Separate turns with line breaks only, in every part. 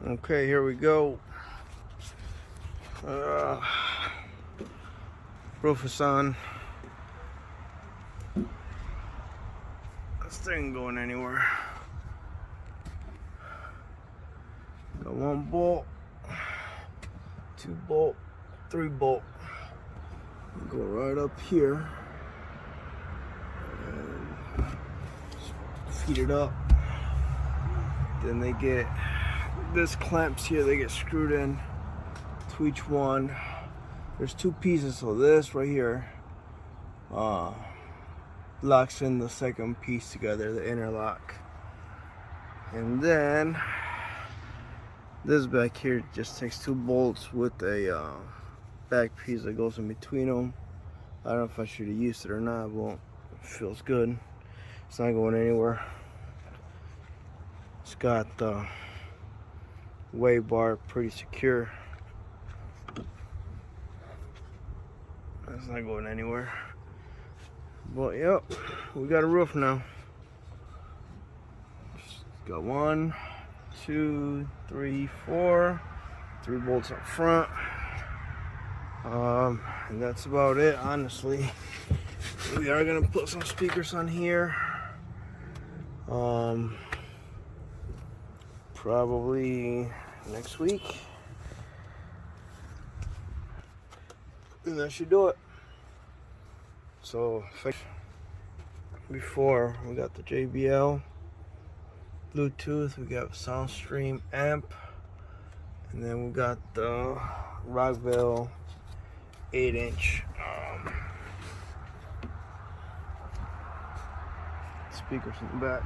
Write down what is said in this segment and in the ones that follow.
Okay, here we go. Roof is on. This thing ain't going anywhere. Got 1 bolt, 2 bolt, 3 bolt. Go right up here and feed it up. Then they get this clamps here, they get screwed in to each one. There's 2 pieces, so this right here locks in the second piece together, the interlock. And then this back here just takes 2 bolts with a back piece that goes in between them. I don't know if I should have used it or not, but it feels good. It's not going anywhere. It's got the weight bar pretty secure. It's not going anywhere. But yep, we got a roof now. Got 1, 2, 3, 4, 3 bolts up front. And that's about it, honestly. We are gonna put some speakers on here. Probably next week. And that should do it. So before we got the JBL, Bluetooth, we got SoundStream amp, and then we got the Rockville 8-inch speakers in the back.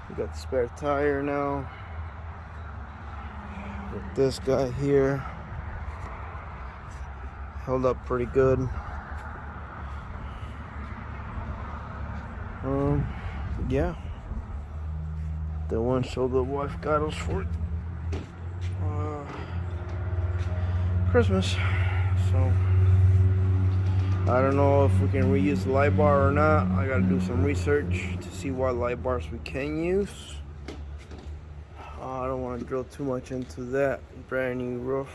We got the spare tire now with this guy here. Held up pretty good. Yeah. The one show the wife got us for Christmas. So I don't know if we can reuse the light bar or not. I gotta do some research to see what light bars we can use. I don't want to drill too much into that brand new roof.